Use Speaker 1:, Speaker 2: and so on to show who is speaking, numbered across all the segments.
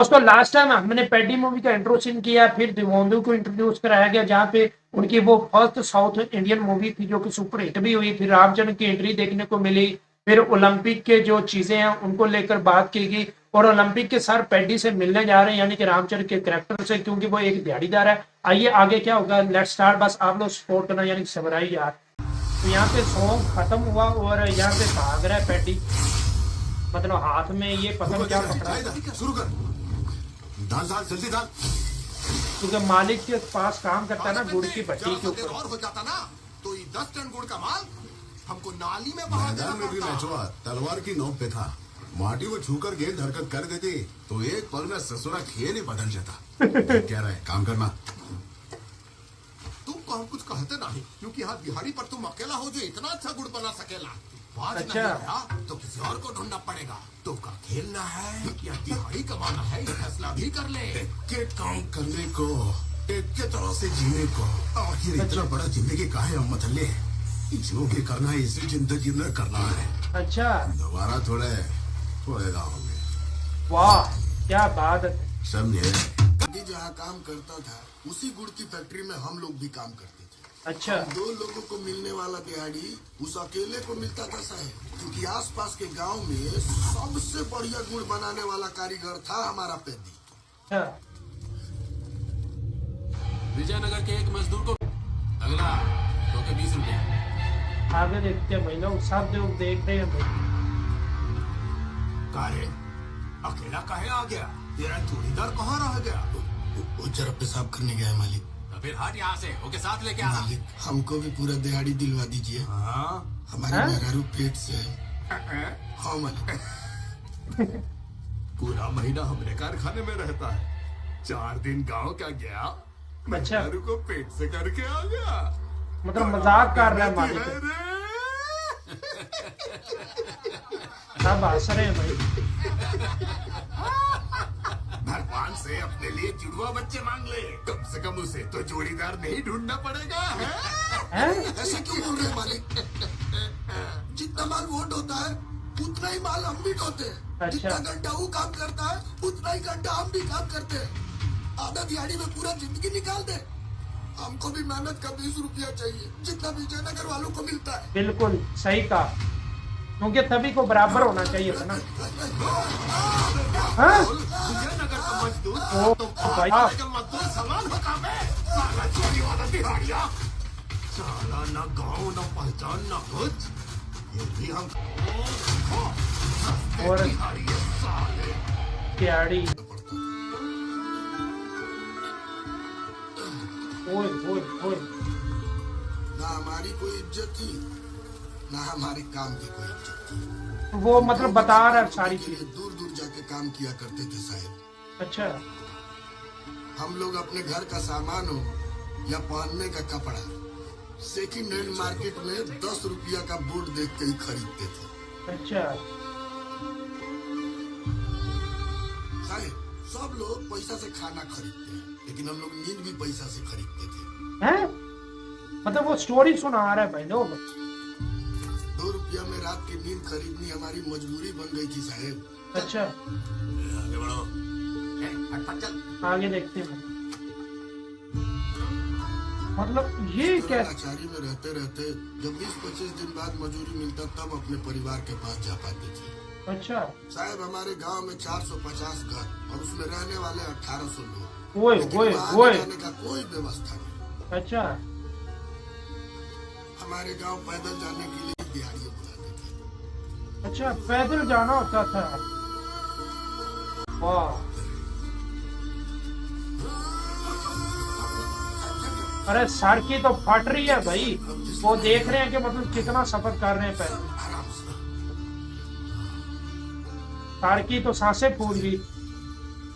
Speaker 1: दोस्तों last time हमने पेडी movie का इंट्रो सीन किया, फिर दिवोंदू को इंट्रोड्यूस कराया गया जहाँ पे उनकी वो फर्स्ट साउथ इंडियन मूवी थी जो कि सुपर हिट भी हुई। फिर रामचंद्र की एंट्री देखने को मिली। फिर ओलंपिक के जो चीजें हैं उनको लेकर बात की गई और ओलंपिक के सर पेडी से मिलने जा रहे हैं यानी कि रामचंद्र के कैरेक्टर से, क्योंकि वो एक दिहाड़ीदार है। आइए आगे क्या होगा, लेट स्टार्ट। बस आप लोग सपोर्ट करना यानी कि सबराई यार। तो यहाँ पे सॉन्ग खत्म हुआ और यहाँ पे भाग रहा है पेडी, मतलब हाथ में ये पता क्या पकड़ा,
Speaker 2: शुरू कर। दाल दाल जल्दी दाल।
Speaker 1: क्योंकि मालिक के पास काम करता है ना गुड़ की भट्टी के ऊपर।
Speaker 2: और हो जाता ना तो ये 10 टन गुड़ का माल हमको नाली में बहा देना में भी मैचवा तलवार की नोक पे था। माटी को छूकर गेंद हरकत कर देती तो एक पल में ससुरा खेल ही बदल जाता। क्या रहे काम करना। तुमको हम कुछ कहते नहीं क्योंकि हाथ बिहारी पर तुम अकेला हो जो इतना अच्छा गुड़ बना सकेला।
Speaker 1: अच्छा
Speaker 2: तो किसी और को ढूंढना पड़ेगा। तुमका खेलना है या दिहाड़ी कमाना है, ये फैसला भी कर ले। के काम करने को एक के तरह से जीने को आखिर इतना बड़ा जिंदगी काहे हम मतले जो भी करना है इसी जिंदगी में करना है।
Speaker 1: अच्छा
Speaker 2: दोबारा थोड़े थोड़े होंगे।
Speaker 1: वाह क्या बात है।
Speaker 2: समझे। जहाँ काम करता था उसी गुड़ की फैक्ट्री में हम लोग भी काम करते थे।
Speaker 1: अच्छा
Speaker 2: 2 लोगों को मिलने वाला दिहाड़ी उस अकेले को मिलता था साहब, क्योंकि आसपास के गांव में सबसे बढ़िया गुड़ बनाने वाला कारीगर था हमारा पेदी।
Speaker 1: अच्छा
Speaker 3: विजयनगर के एक मजदूर को अगला तो के 20 रुपया।
Speaker 1: आगे देखते हैं भाई लोग, सब लोग देख रहे हैं भाई।
Speaker 2: कारे अकेला काहे आ गया? तेरा जोड़ीदार कहाँ रह गया? वो जरा पेशाब करने गया है मालिक।
Speaker 3: तो फिर हट यहाँ से, ओके साथ लेके आना।
Speaker 2: मालिक हमको भी पूरा दिहाड़ी दिलवा दीजिए।
Speaker 3: हाँ?
Speaker 2: हमारे
Speaker 1: हाँ?
Speaker 2: मेहरारू पेट से है। हाँ मालिक। पूरा महीना हमरे कारखाने में रहता है, 4 दिन गांव का गया,
Speaker 1: अच्छा
Speaker 2: मेहरारू को पेट से करके आ गया।
Speaker 1: मतलब मजाक कर रहा है
Speaker 2: मेहनती
Speaker 1: मालिक,
Speaker 2: है रे।
Speaker 1: सब हंस रहे हैं भाई।
Speaker 2: भगवान से अपने लिए जुड़वा बच्चे मांग ले, कम से कम उसे तो जोड़ीदार नहीं ढूंढना पड़ेगा।
Speaker 1: हैं?
Speaker 2: ऐसा क्यों बोल रहे मालिक? जितना माल वो ढोता है उतना ही माल हम भी ढोते हैं।
Speaker 1: अच्छा।
Speaker 2: जितना घंटा वो काम करता है उतना ही घंटा हम भी काम करते हैं। आधा दिहाड़ी में पूरा जिंदगी निकाल दे। हमको भी मेहनत का 20 रुपया चाहिए जितना विजयनगर वालों को मिलता है।
Speaker 1: बिल्कुल सही कहा, क्योंकि सभी को बराबर होना चाहिए था ना। हाँ?
Speaker 2: विजयनगर का मजदूर
Speaker 1: ओ भाई साहब,
Speaker 2: का मजदूर समान होगा बे। साला चोरी वाला दिहाड़िया, साला न गाँव न पहचान न कुछ। ये भी हम
Speaker 1: और
Speaker 2: दिहाड़ी है साले।
Speaker 1: दिहाड़ी ओए ओए ओए।
Speaker 2: ना हमारी कोई इज्जत थी ना हमारे काम की कोई इज्जत थी।
Speaker 1: वो मतलब बता रहा है सारी
Speaker 2: के
Speaker 1: चीज।
Speaker 2: लिए दूर दूर जाके काम किया करते थे साहब।
Speaker 1: अच्छा
Speaker 2: हम लोग अपने घर का सामान हो या पहनने का कपड़ा सेकंड हैंड मार्केट में 10 रुपया का बोर्ड देख के ही खरीदते थे।
Speaker 1: अच्छा
Speaker 2: साहब सब लोग पैसा से खाना खरीदते हैं लेकिन हम लोग नींद भी पैसा से खरीदते थे।
Speaker 1: हैं? मतलब वो स्टोरी सुना रहा है भाई लोग।
Speaker 2: 2 रुपया में रात की नींद खरीदनी हमारी मजबूरी बन गई थी साहब।
Speaker 1: अच्छा
Speaker 3: आगे बढ़ो।
Speaker 2: हट हट चल।
Speaker 1: आगे देखते हैं। मतलब ये क्या?
Speaker 2: लाचारी में रहते रहते जब 20-25 दिन बाद मजूरी मिलता तब अपने परिवार के पास जा पाते थे।
Speaker 1: अच्छा
Speaker 2: साहब हमारे गांव में 450 घर और उसमें रहने वाले 1800 लोग।
Speaker 1: ओए
Speaker 2: लेकिन
Speaker 1: ओए
Speaker 2: वहाँ
Speaker 1: ओए।
Speaker 2: जाने का कोई व्यवस्था नहीं।
Speaker 1: अच्छा
Speaker 2: हमारे गांव पैदल जाने के लिए दिहाड़ियां बुलाते थे।
Speaker 1: अच्छा पैदल जाना होता था। वाह। अरे सर की तो फट रही है भाई, वो देख रहे हैं कि मतलब कितना सफर कर रहे हैं पैदल।
Speaker 2: आराम से।
Speaker 1: सर की तो सांसें फूल गई।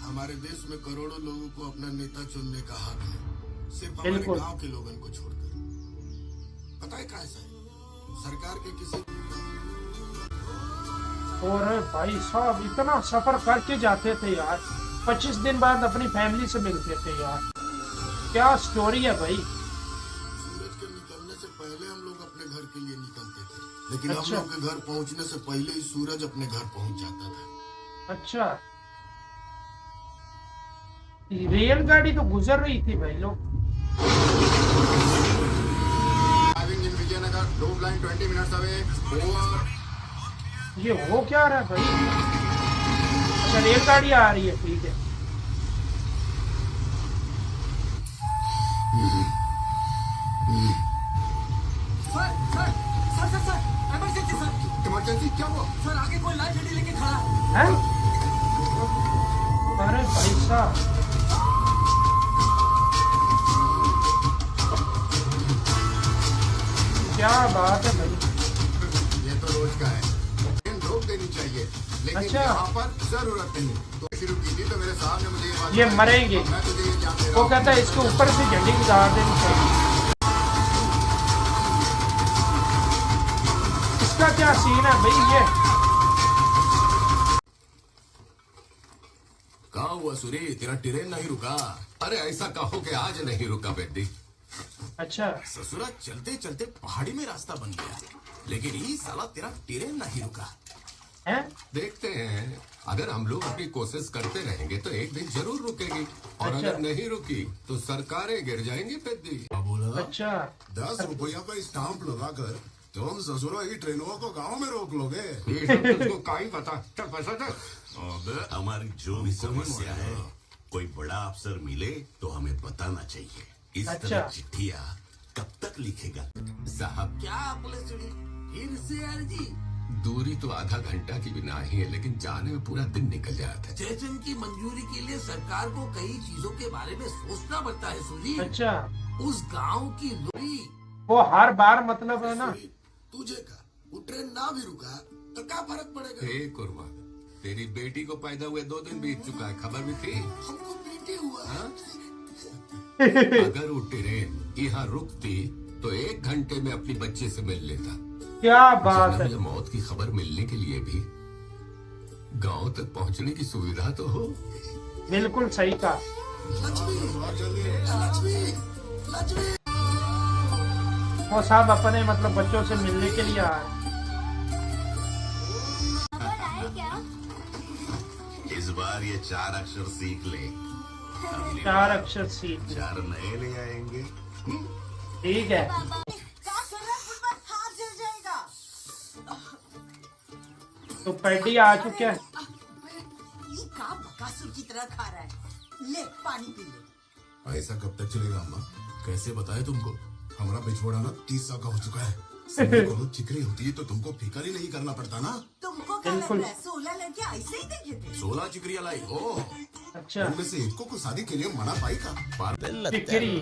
Speaker 2: हमारे देश में करोड़ों लोगों को अपना नेता चुनने का हक है, सिर्फ हमारे
Speaker 1: बिल्कुल।
Speaker 2: गांव के लोगों को छोड़कर। पता है कैसा है? सरकार के किसी
Speaker 1: और भाई साहब इतना सफर करके जाते थे यार, 25 दिन बाद अपनी फैमिली से मिलते थे यार। क्या स्टोरी है भाई।
Speaker 2: सूरज के निकलने से पहले हम लोग अपने घर के लिए निकलते थे, लेकिन हम
Speaker 1: अच्छा।
Speaker 2: लोग के घर पहुंचने से पहले ही सूरज अपने घर पहुंच जाता था।
Speaker 1: अच्छा रेलगाड़ी तो गुजर रही थी भाई लोग।
Speaker 2: Arriving in Vijayanagar, loop line 20 minutes away. Over.
Speaker 1: ये हो क्या रहा है भाई? अच्छा रेलगाड़ी आ रही है, ठीक है।
Speaker 4: Sir sir sir sir sir emergency sir
Speaker 2: emergency क्या हुआ?
Speaker 4: सर आगे कोई लाल झंडी लेके खड़ा है।
Speaker 1: हैं? अरे भाई साहब, क्या बात है भाई।
Speaker 2: ये तो रोज का है। ट्रेन रोक देनी चाहिए, लेकिन
Speaker 1: अच्छा।
Speaker 2: यहाँ पर जरूरत नहीं। तो शुरू की थी तो मेरे साहब ने मुझे ये बात
Speaker 1: ये
Speaker 2: बताई।
Speaker 1: मरेंगे।
Speaker 2: मैं तुझे ये जान दे रहा
Speaker 1: वो
Speaker 2: हूँ।
Speaker 1: कहता है इसके ऊपर से झंडी गुजार देनी चाहिए। इसका क्या सीन है भाई? ये
Speaker 3: कहा हुआ सूरी, तेरा ट्रेन नहीं रुका? अरे ऐसा कहो कि आज नहीं रुका बेटी।
Speaker 1: अच्छा
Speaker 3: ससुरा चलते चलते पहाड़ी में रास्ता बन गया, लेकिन ये साला तेरा ट्रेन नहीं रुका।
Speaker 1: है?
Speaker 3: देखते हैं, अगर हम लोग अपनी कोशिश करते रहेंगे तो एक दिन जरूर रुकेगी, और
Speaker 1: अच्छा।
Speaker 3: अगर नहीं रुकी तो सरकारें गिर जाएंगी पेद्दी। क्या बोला?
Speaker 1: अच्छा
Speaker 2: 10 रुपया का स्टाम्प लगाकर तुम ससुरा ही ट्रेनों को गांव में रोक लोगे।
Speaker 3: ये सब तुझको का ही पता। चल पैसा दे।
Speaker 5: अबे हमारी जो भी समस्या है, कोई बड़ा अफसर मिले तो हमें बताना चाहिए। इस
Speaker 1: अच्छा।
Speaker 5: तरह चिट्ठियाँ कब तक लिखेगा?
Speaker 3: साहब
Speaker 4: क्या पुलिस चुड़ी फिर से अर्जी?
Speaker 3: दूरी तो आधा घंटा की भी नहीं है, लेकिन जाने में पूरा दिन निकल जाता है।
Speaker 4: स्टेशन की मंजूरी के लिए सरकार को कई चीजों के बारे में सोचना पड़ता है सूरी।
Speaker 1: अच्छा,
Speaker 4: उस गांव की दूरी
Speaker 1: वो हर बार मतलब है ना।
Speaker 2: तुझे का वो ट्रेन ना भी रुका तो क्या फर्क पड़ेगा?
Speaker 3: हे कुर्मा, तेरी बेटी को पैदा हुए 2 दिन बीत चुका है, खबर भी थी?
Speaker 2: हमको बेटी हुआ।
Speaker 3: हाँ? अगर वो ट्रेन यहाँ रुकती तो 1 घंटे में अपनी बच्चे से मिल लेता।
Speaker 1: क्या बात है?
Speaker 3: जन्म या मौत की खबर मिलने के लिए भी गांव तक पहुंचने की सुविधा तो हो।
Speaker 1: बिल्कुल सही कहा।
Speaker 2: लक्ष्मी लक्ष्मी लक्ष्मी।
Speaker 1: वो साहब अपने मतलब बच्चों से मिलने के लिए आए।
Speaker 5: इस बार ये 4 अक्षर सीख ले। अगली
Speaker 1: 4
Speaker 5: बार
Speaker 1: अक्षर सीख।
Speaker 5: 4 नए ले आएंगे।
Speaker 1: ठीक है। तो पैडी आ चुके हैं।
Speaker 6: ये का बकासुर की तरह खा रहा है। ले पानी पी ले।
Speaker 2: ऐसा कब तक चलेगा अम्मा?
Speaker 3: कैसे बताए तुमको?
Speaker 2: हमारा बिछोड़ा ना 30 साल का हो चुका है। समय को चिकनी होती है तो तुमको फिक्र ही नहीं करना पड़ता ना।
Speaker 6: तुमको क्या लग
Speaker 1: बिल्कुल।
Speaker 6: रहा है 16 लड़के ऐसे ही देखे थे?
Speaker 3: 16 चिकरिया लाई। ओ
Speaker 1: अच्छा
Speaker 2: उनमें से एक को शादी के लिए मना पाई का।
Speaker 1: चिकरी।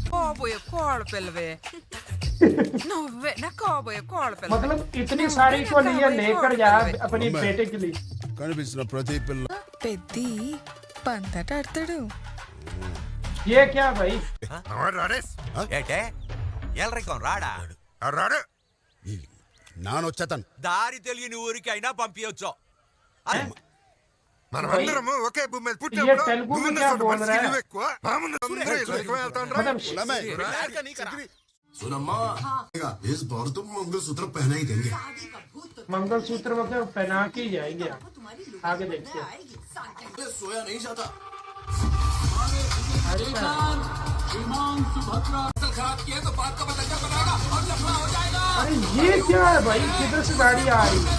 Speaker 7: Cowboy kolpelve. No, na cowboy kolpelve.
Speaker 1: मतलब इतनी सारी को लिए लेकर जा अपनी बेटे के लिए।
Speaker 8: కనిపించిన ప్రతి పిల్ల
Speaker 7: పెద్ది పంతట ఆడతాడు.
Speaker 1: ये क्या भाई?
Speaker 9: ఏటే ఎల్రికం రాడా
Speaker 8: రాడు నానొచ్చేతాను
Speaker 9: దారి తెలియని ఊరికి అయినా పంపించచ్చు
Speaker 8: మనమందరము ఒకే భూమి మీద
Speaker 1: ये
Speaker 8: పుట్టినప్పుడు
Speaker 1: तेलुगु में क्या बोल रहा है?
Speaker 8: ఎక్కువ మామూలు అందరూ ఎక్కడికి వెళ్తాండ్రా?
Speaker 1: मतलब
Speaker 3: सुनम्मा,
Speaker 2: इस बार तो मंगलसूत्र पहना ही देंगे।
Speaker 6: शादी का भूत तो
Speaker 1: मंगलसूत्र वगैरह पहना के ही जाएंगे हम।
Speaker 6: तुम्हारी
Speaker 1: आगे
Speaker 6: लुगाई
Speaker 1: देखते हैं।
Speaker 6: आएगी शादी।
Speaker 3: मैं सोया नहीं जाता।
Speaker 4: ईमान सुभद्रा
Speaker 3: फसल खराब किया तो बात का बदला बनाएगा और लफड़ा हो जाएगा।
Speaker 1: अरे ये क्या है भाई? किधर से गाड़ी आ रही है?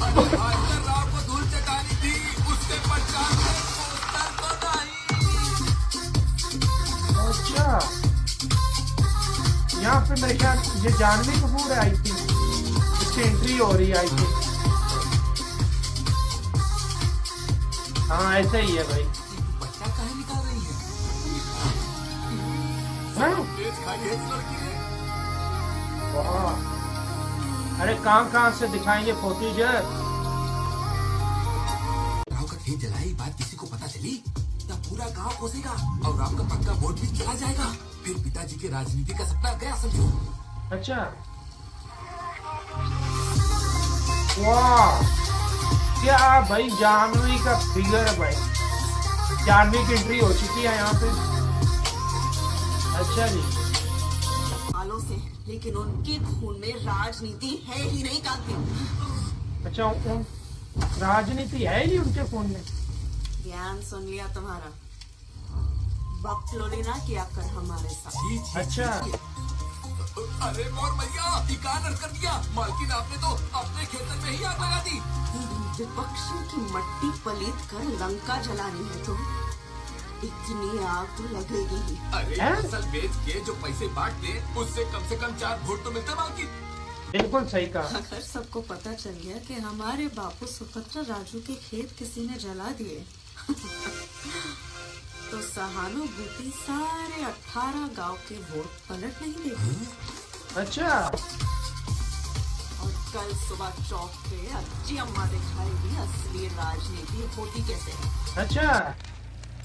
Speaker 3: भास्कर राव को धूल चटानी थी, उसके पहचान से पोस्टर तो नहीं।
Speaker 1: अच्छा, यहाँ पे मेरे ख्याल ये जानवी कपूर है आई थिंक, इसकी एंट्री हो रही है आई थिंक। हाँ ऐसा ही है भाई।
Speaker 4: बच्चा काहे निकाल रही है?
Speaker 1: हाँ?
Speaker 3: तेज खाई है इस लड़की ने।
Speaker 1: वाह। अरे कहाँ से दिखाएंगे फोटोज?
Speaker 4: राव का खेत जलाई बात किसी को पता चली तब पूरा गांव कोसेगा और राव का पक्का वोट भी चला जाएगा। फिर पिताजी के राजनीति का सपना गया समझो।
Speaker 1: अच्छा, वाह क्या भाई, जानवी का फिगर है भाई। जानवी की एंट्री हो चुकी है यहाँ पे। अच्छा जी,
Speaker 6: सालों से, लेकिन उनके खून में राजनीति है ही नहीं कांति।
Speaker 1: अच्छा उन राजनीति है ही उनके खून में।
Speaker 6: ज्ञान सुन लिया तुम्हारा, बकलोली ना किया कर हमारे साथ।
Speaker 1: अच्छा
Speaker 4: अरे मोर भैया ठिकाना कर दिया, मालकिन आपने तो अपने खेतन में ही आग लगा दी।
Speaker 6: विपक्ष की मट्टी पलीत कर लंका जलानी है तो इतनी आग तो लगेगी ही।
Speaker 4: अरे
Speaker 1: हैं?
Speaker 4: फसल बेच के जो पैसे बांट दे उससे कम से कम 4 वोट तो मिलते मालकिन।
Speaker 1: बिल्कुल सही कहा।
Speaker 6: अगर सबको पता चल गया कि हमारे बापू सुभद्रा राजू के खेत किसी ने जला दिए तो सहानुभूति सारे 18 गांव के वोट पलट नहीं देगी।
Speaker 1: अच्छा
Speaker 6: और कल सुबह चौक पे अच्छी अम्मा दिखाएगी असली राजनीति होती कैसे है।
Speaker 1: अच्छा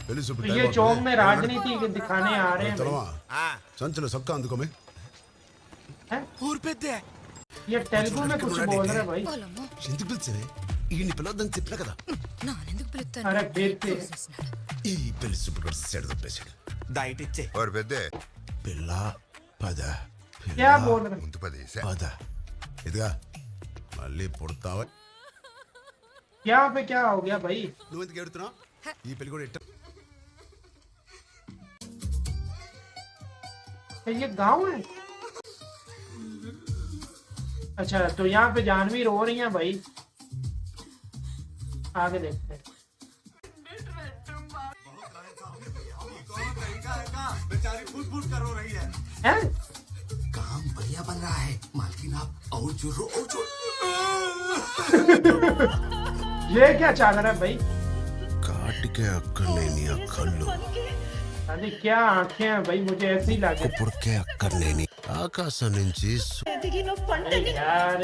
Speaker 8: పెళ్లి
Speaker 1: तो
Speaker 8: చూపులు
Speaker 1: ये
Speaker 8: టైం
Speaker 1: चौक
Speaker 8: అవుతుంది.
Speaker 1: में राजनीति दिखाने आ रहे हैं
Speaker 8: చలవా
Speaker 9: हाँ
Speaker 8: సంచులు సొక్క అందుకోమే
Speaker 1: हैं?
Speaker 9: ऊर पे दे
Speaker 1: ये तेलुगु में कुछ बोल रहे हैं भाई।
Speaker 7: పొలము
Speaker 8: ఎందుకు పిలిచావే ఈ పిలవద్దని చెప్పినా కదా
Speaker 7: నానెందుకు పిలుస్తాను
Speaker 1: अरे फिर से
Speaker 8: ఈ పెళ్లి చూపులు కూడా సెడ్ తప్పేశాడు
Speaker 9: डाइट इच्छे
Speaker 8: ఓర్ పెద్దే పిల్ల పద
Speaker 1: क्या बोल रहे हैं?
Speaker 8: ముందు పద ఇదిగా మళ్ళీ పుడతావా
Speaker 1: यहाँ पे क्या हो गया भाई?
Speaker 8: నువ్వు ఎందుకు ఎడుతున్నావు ఈ పెళ్లి కూడా ఎట్ట
Speaker 1: ये गांव है? अच्छा तो यहाँ पे जानवी रो रही हैं भाई। आगे देखते हैं। हैं?
Speaker 4: काम बढ़िया बन रहा है मालकिन, आप और जोरो और जोर।
Speaker 1: ये क्या चल रहा है भाई?
Speaker 8: కాటికే అక్కర్లేని ఆ కళ్ళు
Speaker 1: अरे क्या आंखें हैं भाई, मुझे ऐसे ही लगे।
Speaker 8: పుడికే అక్కర్లేని ఆకాశం నుంచి
Speaker 1: अरे यार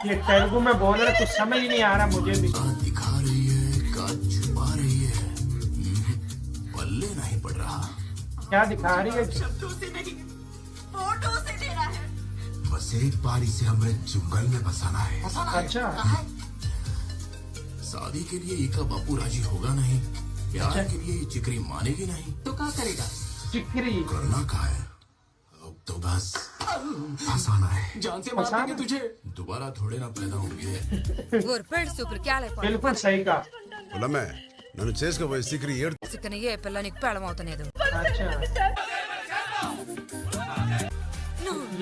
Speaker 1: ये तेलुगु में बोल रहे कुछ समझ ही नहीं आ रहा मुझे भी।
Speaker 4: का दिखा रही है का छुपा रही है, पल्ले नहीं पड़ रहा।
Speaker 1: क्या दिखा रही है?
Speaker 6: शब्दों से नहीं फोटो से दे रहा है।
Speaker 4: बस एक बार इसे हमें जंगल में बसाना है।
Speaker 1: अच्छा
Speaker 4: शादी के लिए इका बापू राजी होगा नहीं, प्यार के लिए ये चिकरी मानेगी नहीं,
Speaker 6: तो क्या करेगा?
Speaker 1: चिकरी
Speaker 4: करना का है अब तो बस आसान है। जान से मार
Speaker 1: आसान
Speaker 4: देंगे
Speaker 1: है?
Speaker 4: तुझे, दोबारा थोड़े ना पैदा होंगे।
Speaker 7: ఊరు పెళ్లి సూపులు క్యాలైపోయి
Speaker 1: बिल्कुल सही कहा।
Speaker 8: పొలమే నన్ను చేసుకోబోయే సిక్రి ఏడు
Speaker 7: చిక్కని ఏ పిల్ల నీకు పెళ్ళమవుతలేదు
Speaker 1: अच्छा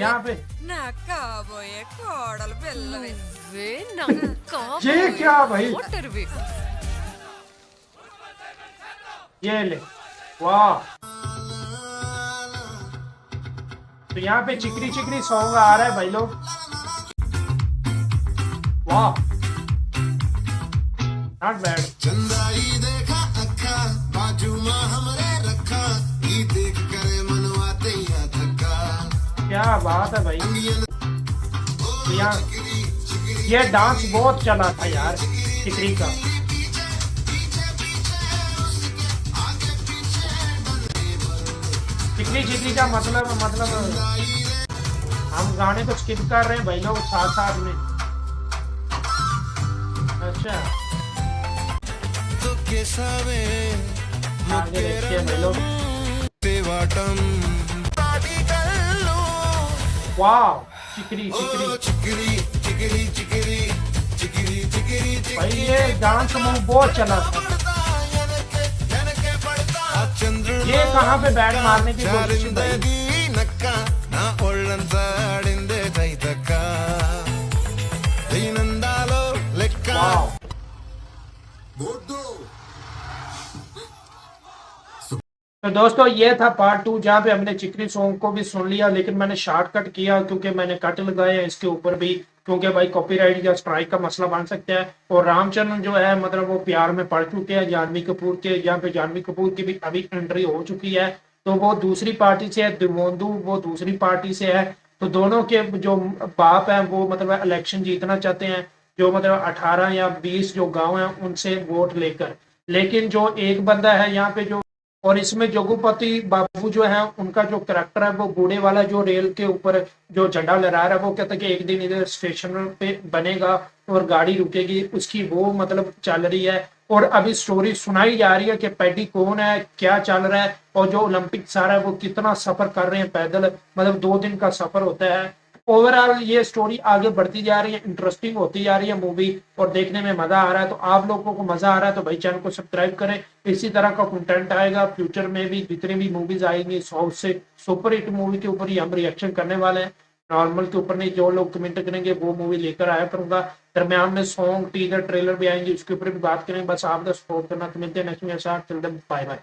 Speaker 1: यहाँ पे
Speaker 7: నా కాబోయే కోడలు పిల్లవి
Speaker 1: ये क्या भाई?
Speaker 7: ఒట్టరివి
Speaker 1: ये ले वाह। तो यहाँ पे चिकरी चिकरी सॉन्ग आ रहा है भाई लोग। वाह नॉट बैड।
Speaker 2: चंदाई देखा अखा बाजू में हमरे रखा ई देख करे मनवाते या थका
Speaker 1: क्या बात है भाई। तो यहाँ ये डांस बहुत चला था यार चिकरी का। चिकरी चिकरी का मतलब हम गाने को स्किप कर रहे हैं भाई लोग साथ साथ में। अच्छा
Speaker 2: तो केसावे
Speaker 1: आगे देखते हैं भाई लोग।
Speaker 2: तेवाटम पार्टी कर लो
Speaker 1: वाह चिकरी चिकरी
Speaker 2: चिकरी चिकरी चिकरी चिकरी चिकरी
Speaker 1: भाई ये डांस मूव बहुत चला था।
Speaker 2: चंद्र
Speaker 1: ये कहाँ पे बैट मारने की कोशिश है भाई?
Speaker 2: నక్క నా ఒళ్ళంతా ఆడిందే తైతక్క దీనందాలో లెక్క
Speaker 1: वाह
Speaker 4: वोट दो।
Speaker 1: तो दोस्तों ये था पार्ट 2 जहाँ पे हमने चिकरी सॉन्ग को भी सुन लिया, लेकिन मैंने शॉर्टकट किया क्योंकि मैंने कट लगाए हैं इसके ऊपर भी, क्योंकि भाई कॉपीराइट या स्ट्राइक का मसला बन सकता है। और रामचरण जो है मतलब वो प्यार में पड़ चुके हैं जानवी कपूर के, जहाँ पे जानवी कपूर की भी अभी एंट्री हो चुकी है। तो वो दूसरी पार्टी से है, दिमोंदू वो दूसरी पार्टी से है। तो दोनों के जो बाप हैं वो मतलब इलेक्शन जीतना चाहते हैं, जो मतलब 18 या 20 जो गांव हैं उनसे वोट लेकर। लेकिन जो एक बंदा है यहाँ पे जो, और इसमें जोगुपति बाबू जो है उनका जो करेक्टर है वो बूढ़े वाला जो रेल के ऊपर जो झंडा लहरा रहा है, वो कहता है कि एक दिन इधर स्टेशन पे बनेगा और गाड़ी रुकेगी, उसकी वो मतलब चल रही है। और अभी स्टोरी सुनाई जा रही है कि पैडी कौन है, क्या चल रहा है, और जो ओलंपिक सारा है वो कितना सफर कर रहे हैं पैदल, मतलब 2 दिन का सफर होता है। ओवरऑल ये स्टोरी आगे बढ़ती जा रही है, इंटरेस्टिंग होती जा रही है मूवी और देखने में मजा आ रहा है। तो आप लोगों को मजा आ रहा है तो भाई चैनल को सब्सक्राइब करें। इसी तरह का कंटेंट आएगा फ्यूचर में भी, जितनी भी मूवीज आएंगी 100 से सुपर हिट मूवी के ऊपर ही हम रिएक्शन करने वाले हैं, नॉर्मल के ऊपर नहीं। जो लोग कमेंट करेंगे वो मूवी लेकर आया करूंगा। दरम्यान में सॉन्ग टीजर ट्रेलर भी आएंगे, उसके ऊपर भी बात करेंगे। बस आप सपोर्ट करना। तो मिलते हैं नेक्स्ट में, बाय बाय।